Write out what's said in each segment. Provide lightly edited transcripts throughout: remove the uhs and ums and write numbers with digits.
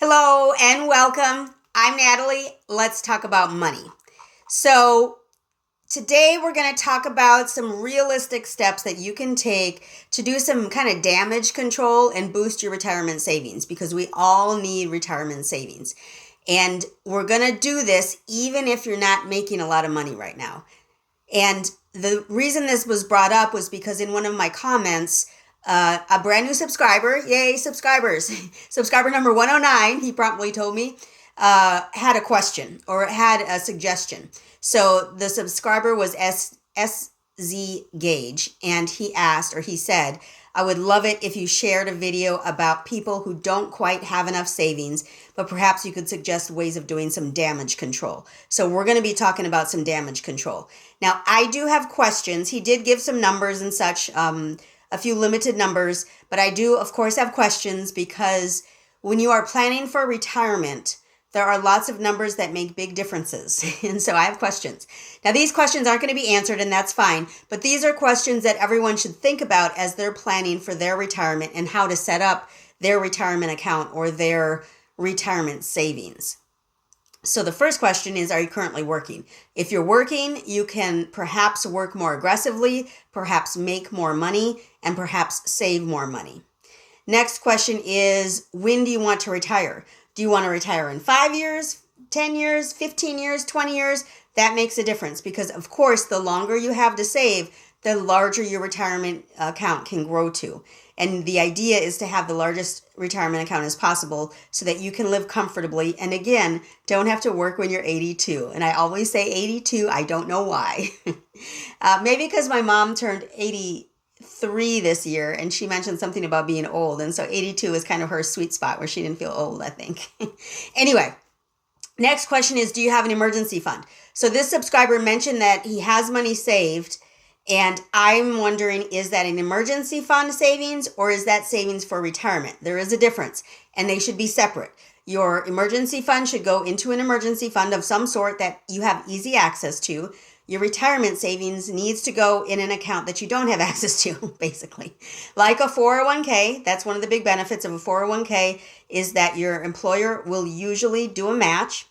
Hello and welcome. I'm Natalie. Let's talk about money. So, today we're going to talk about some realistic steps that you can take to do some kind of damage control and boost your retirement savings because we all need retirement savings. And we're going to do this even if you're not making a lot of money right now. And the reason this was brought up was because in one of my comments, a brand new subscriber, yay, subscribers, subscriber number 109, he promptly told me, had a question or had a suggestion. So the subscriber was SZ Gage, and he asked, or he said, I would love it if you shared a video about people who don't quite have enough savings, but perhaps you could suggest ways of doing some damage control. So we're going to be talking about some damage control. Now, I do have questions. He did give some numbers and such, a few limited numbers, but I do, of course, have questions because when you are planning for retirement, there are lots of numbers that make big differences. And so I have questions. Now, these questions aren't going to be answered, and that's fine, but these are questions that everyone should think about as they're planning for their retirement and how to set up their retirement account or their retirement savings. So the first question is, are you currently working? If you're working, you can perhaps work more aggressively, perhaps make more money, and perhaps save more money. Next question is, when do you want to retire? Do you want to retire in 5 years, 10 years, 15 years, 20 years? That makes a difference because, of course, the longer you have to save, the larger your retirement account can grow to. And the idea is to have the largest retirement account as possible so that you can live comfortably. And again, don't have to work when you're 82. And I always say 82. I don't know why. Maybe because my mom turned 83 this year and she mentioned something about being old. And so 82 is kind of her sweet spot where she didn't feel old, I think. Anyway, next question is, do you have an emergency fund? So this subscriber mentioned that he has money saved. And I'm wondering, is that an emergency fund savings or is that savings for retirement? There is a difference and they should be separate. Your emergency fund should go into an emergency fund of some sort that you have easy access to. Your retirement savings needs to go in an account that you don't have access to, basically. Like a 401k, that's one of the big benefits of a 401k is that your employer will usually do a match,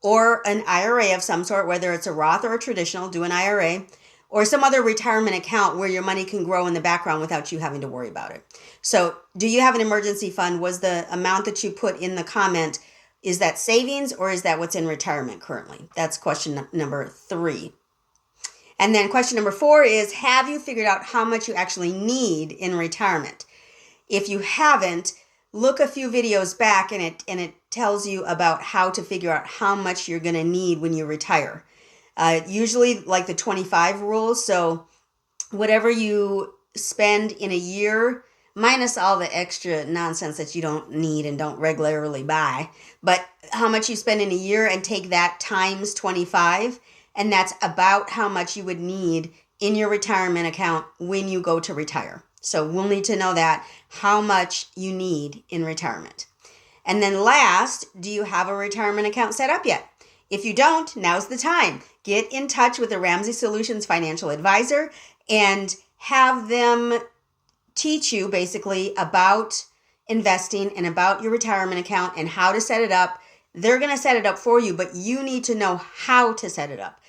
or an IRA of some sort, whether it's a Roth or a traditional, do an IRA. Or some other retirement account where your money can grow in the background without you having to worry about it. So do you have an emergency fund? Was the amount that you put in the comment, is that savings or is that what's in retirement currently? That's question number 3. And then question number 4 is, have you figured out how much you actually need in retirement? If you haven't, look a few videos back and it tells you about how to figure out how much you're going to need when you retire. Usually like the 25 rule. So whatever you spend in a year, minus all the extra nonsense that you don't need and don't regularly buy, but how much you spend in a year and take that times 25. And that's about how much you would need in your retirement account when you go to retire. So we'll need to know that, how much you need in retirement. And then last, do you have a retirement account set up yet? If you don't, now's the time. Get in touch with a Ramsey Solutions financial advisor and have them teach you basically about investing and about your retirement account and how to set it up. They're going to set it up for you, but you need to know how to set it up.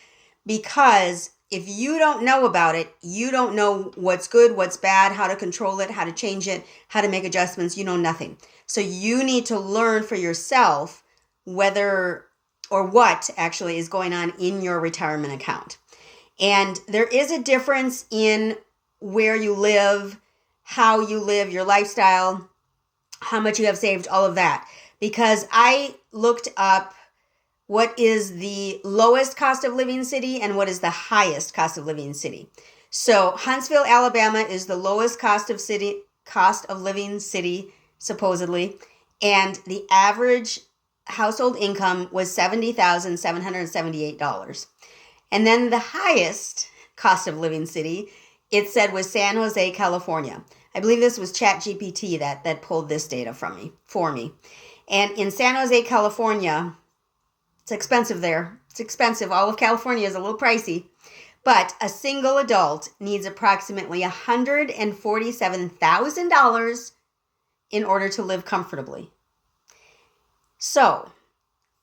Because if you don't know about it, you don't know what's good, what's bad, how to control it, how to change it, how to make adjustments. You know nothing. So you need to learn for yourself whether or what actually is going on in your retirement account. And there is a difference in where you live, how you live, your lifestyle, how much you have saved, all of that. Because I looked up what is the lowest cost of living city and what is the highest cost of living city. So Huntsville, Alabama is the lowest cost of living city, supposedly. And the average household income was $70,778. And then the highest cost of living city, it said, was San Jose, California. I believe this was ChatGPT that pulled this data for me. And in San Jose, California, it's expensive there. It's expensive. All of California is a little pricey. But a single adult needs approximately $147,000 in order to live comfortably. So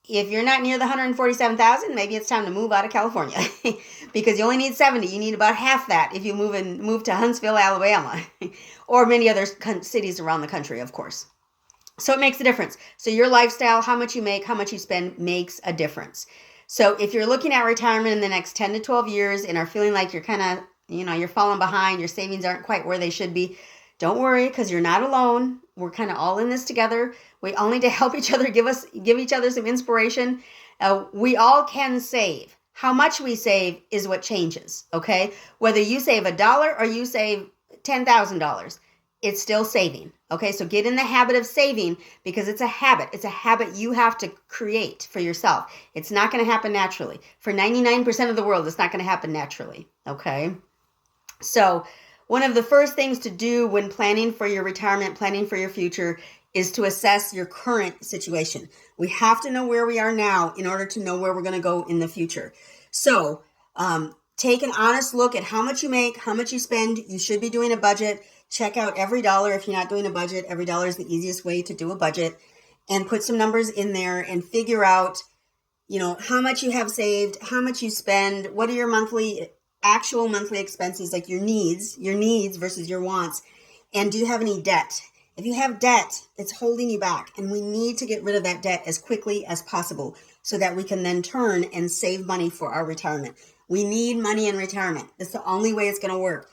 if you're not near the 147,000, maybe it's time to move out of California because you only need 70. You need about half that if you move to Huntsville, Alabama, or many other cities around the country, of course. So it makes a difference. So your lifestyle, how much you make, how much you spend makes a difference. So if you're looking at retirement in the next 10 to 12 years and are feeling like you're kind of, you're falling behind, your savings aren't quite where they should be, don't worry, because you're not alone. We're kind of all in this together. We all need to help each other, give each other some inspiration. We all can save. How much we save is what changes, okay? Whether you save $1 or you save $10,000, it's still saving, okay? So get in the habit of saving because it's a habit. It's a habit you have to create for yourself. It's not going to happen naturally. For 99% of the world, it's not going to happen naturally, okay? So one of the first things to do when planning for your retirement, planning for your future, is to assess your current situation. We have to know where we are now in order to know where we're going to go in the future. So take an honest look at how much you make, how much you spend. You should be doing a budget. Check out every dollar. If you're not doing a budget, every dollar is the easiest way to do a budget. And put some numbers in there and figure out, how much you have saved, how much you spend, what are your actual monthly expenses, like your needs versus your wants, and do you have any debt? If you have debt, it's holding you back, and we need to get rid of that debt as quickly as possible so that we can then turn and save money for our retirement. We need money in retirement. That's the only way it's going to work.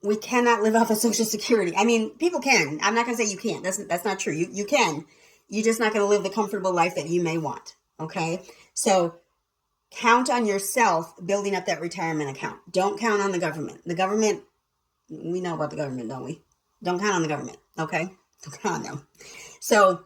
We cannot live off of Social Security. I mean, people can. I'm not going to say you can't. That's not true. You can. You're just not going to live the comfortable life that you may want, okay? So count on yourself building up that retirement account. Don't count on the government. The government, we know about the government, don't we? Don't count on the government, okay? Don't count on them. So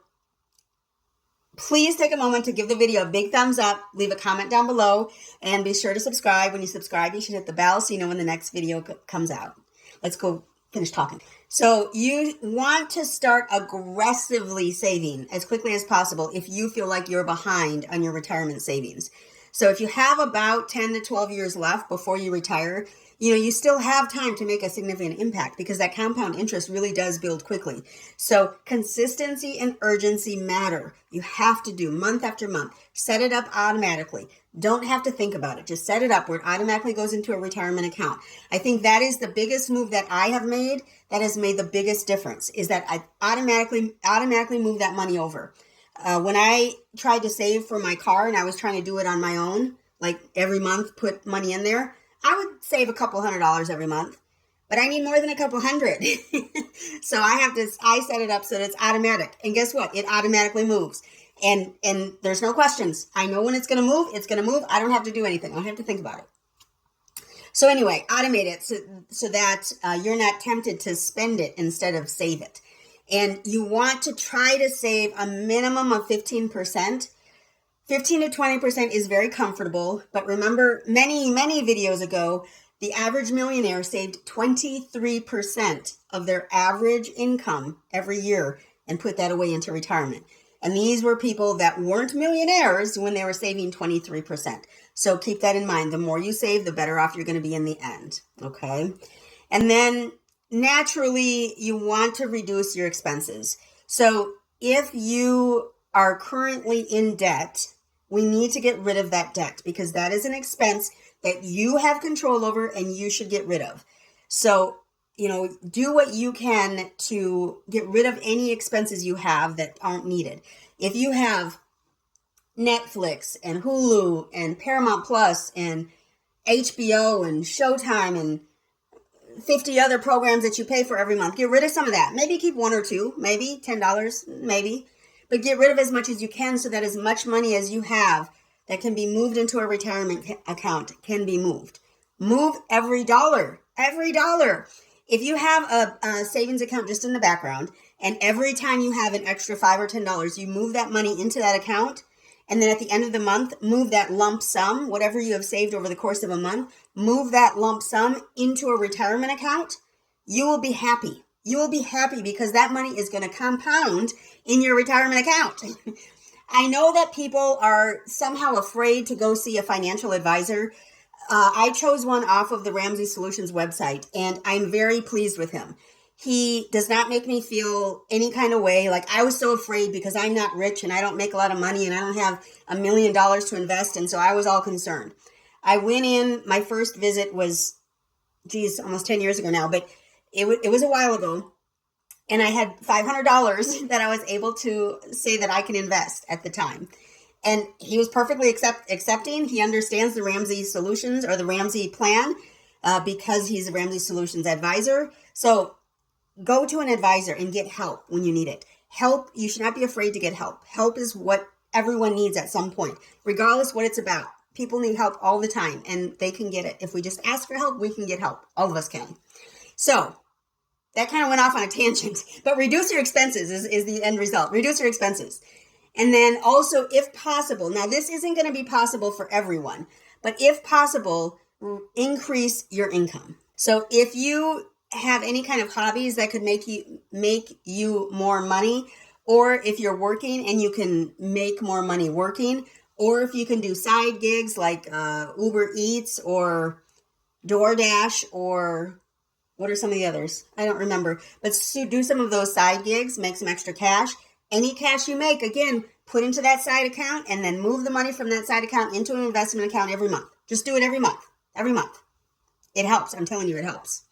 please take a moment to give the video a big thumbs up, leave a comment down below, and be sure to subscribe. When you subscribe, you should hit the bell so you know when the next video comes out. Let's go finish talking. So you want to start aggressively saving as quickly as possible if you feel like you're behind on your retirement savings. So if you have about 10 to 12 years left before you retire, you still have time to make a significant impact because that compound interest really does build quickly. So consistency and urgency matter. You have to do month after month. Set it up automatically. Don't have to think about it. Just set it up where it automatically goes into a retirement account. I think that is the biggest move that I have made that has made the biggest difference, is that I automatically move that money over. When I tried to save for my car and I was trying to do it on my own, like every month put money in there, I would save a couple $100 every month, but I need more than a couple hundred. So I set it up so that it's automatic. And guess what? It automatically moves. And there's no questions. I know when it's going to move, it's going to move. I don't have to do anything. I don't have to think about it. So anyway, automate it so that you're not tempted to spend it instead of save it. And you want to try to save a minimum of 15%. 15 to 20% is very comfortable, but remember many videos ago, the average millionaire saved 23% of their average income every year and put that away into retirement. And these were people that weren't millionaires when they were saving 23%. So keep that in mind. The more you save, the better off you're going to be in the end, okay? And then naturally, you want to reduce your expenses. So if you are currently in debt, we need to get rid of that debt because that is an expense that you have control over and you should get rid of. So, do what you can to get rid of any expenses you have that aren't needed. If you have Netflix and Hulu and Paramount Plus and HBO and Showtime and 50 other programs that you pay for every month, get rid of some of that. Maybe keep one or two, maybe $10, maybe. But get rid of as much as you can so that as much money as you have that can be moved into a retirement account can be moved. Move every dollar, every dollar. If you have a savings account just in the background, and every time you have an extra $5 or $10, you move that money into that account, and then at the end of the month, move that lump sum, whatever you have saved over the course of a month, move that lump sum into a retirement account, you will be happy. You will be happy because that money is going to compound in your retirement account. I know that people are somehow afraid to go see a financial advisor. I chose one off of the Ramsey Solutions website, and I'm very pleased with him. He does not make me feel any kind of way. Like, I was so afraid because I'm not rich and I don't make a lot of money and I don't have $1 million to invest. And so I was all concerned. I went in, my first visit was, almost 10 years ago now, but it was a while ago. And I had $500 that I was able to say that I can invest at the time. And he was perfectly accepting. He understands the Ramsey solutions or the Ramsey plan because he's a Ramsey Solutions advisor. So go to an advisor and get help when you need it. Help, you should not be afraid to get help. Help is what everyone needs at some point, regardless what it's about. People need help all the time and they can get it. If we just ask for help, we can get help. All of us can. So that kind of went off on a tangent, but reduce your expenses is the end result. Reduce your expenses. And then also, if possible, now this isn't going to be possible for everyone, but if possible, increase your income. So if you have any kind of hobbies that could make you more money, or if you're working and you can make more money working, or if you can do side gigs like Uber Eats or DoorDash, or what are some of the others? I don't remember. But do some of those side gigs, make some extra cash. Any cash you make, again, put into that side account and then move the money from that side account into an investment account every month. Just do it every month. Every month. It helps. I'm telling you, it helps.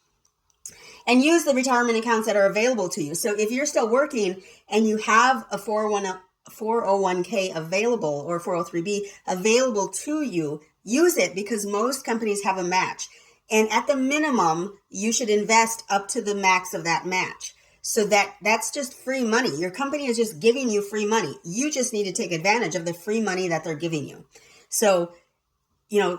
And use the retirement accounts that are available to you. So if you're still working and you have a 401k available or 403b available to you, use it because most companies have a match. And at the minimum, you should invest up to the max of that match. So that's just free money. Your company is just giving you free money. You just need to take advantage of the free money that they're giving you. So,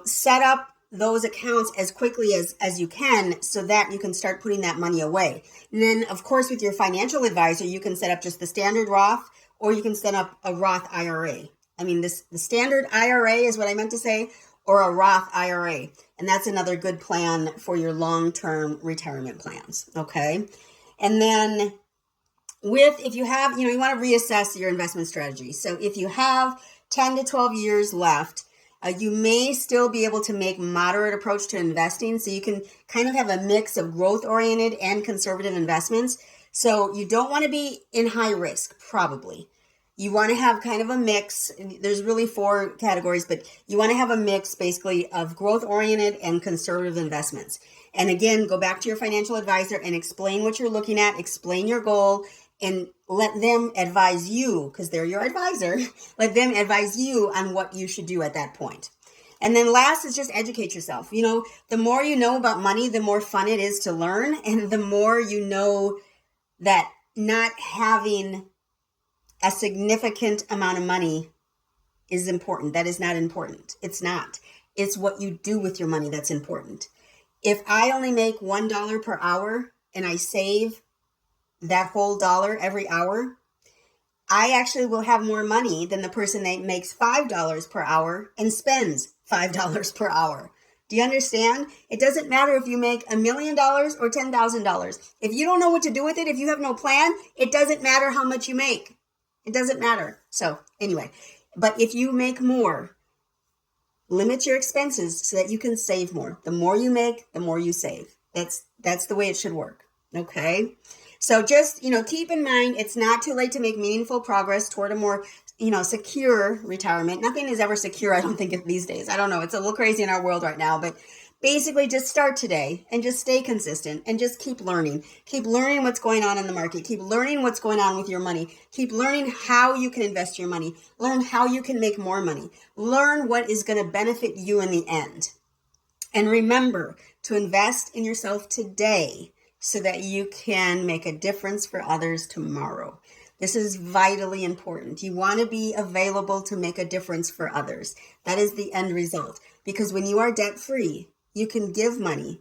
set up those accounts as quickly as you can so that you can start putting that money away. And then, of course, with your financial advisor, you can set up just the standard Roth, or you can set up a Roth IRA. The standard IRA is what I meant to say, or a Roth IRA. And that's another good plan for your long-term retirement plans, okay? And then if you have, you want to reassess your investment strategy. So if you have 10 to 12 years left, you may still be able to make moderate approach to investing. So you can kind of have a mix of growth-oriented and conservative investments. So you don't want to be in high risk, probably. You want to have kind of a mix. There's really 4 categories, but you want to have a mix basically of growth-oriented and conservative investments. And again, go back to your financial advisor and explain what you're looking at, explain your goal, and let them advise you, because they're your advisor, let them advise you on what you should do at that point. And then last is just educate yourself. The more you know about money, the more fun it is to learn, and the more you know that not having a significant amount of money is important. That is not important. It's not. It's what you do with your money that's important. If I only make $1 per hour and I save that whole dollar every hour, I actually will have more money than the person that makes $5 per hour and spends $5 per hour. Do you understand? It doesn't matter if you make $1 million or $10,000. If you don't know what to do with it, if you have no plan, it doesn't matter how much you make. It doesn't matter. So anyway, but if you make more, limit your expenses so that you can save more. The more you make, the more you save. That's the way it should work. Okay. So just, keep in mind, it's not too late to make meaningful progress toward a more, secure retirement. Nothing is ever secure, I don't think, these days. I don't know. It's a little crazy in our world right now, but basically just start today and just stay consistent and just keep learning. Keep learning what's going on in the market. Keep learning what's going on with your money. Keep learning how you can invest your money. Learn how you can make more money. Learn what is going to benefit you in the end. And remember to invest in yourself today so that you can make a difference for others tomorrow. This is vitally important. You want to be available to make a difference for others. That is the end result. Because when you are debt-free, you can give money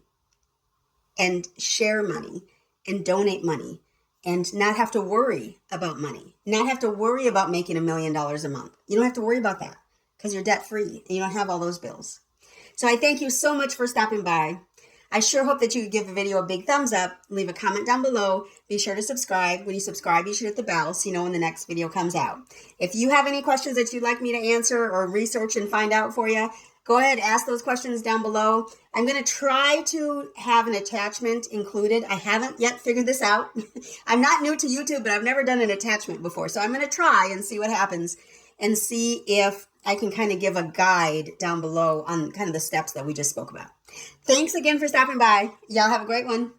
and share money and donate money and not have to worry about money, not have to worry about making $1 million a month. You don't have to worry about that because you're debt-free and you don't have all those bills. So I thank you so much for stopping by. I sure hope that you give the video a big thumbs up, leave a comment down below, be sure to subscribe. When you subscribe, you should hit the bell so you know when the next video comes out. If you have any questions that you'd like me to answer or research and find out for you, Go ahead, ask those questions down below. I'm going to try to have an attachment included. I haven't yet figured this out. I'm not new to YouTube, but I've never done an attachment before. So I'm going to try and see what happens and see if I can kind of give a guide down below on kind of the steps that we just spoke about. Thanks again for stopping by. Y'all have a great one.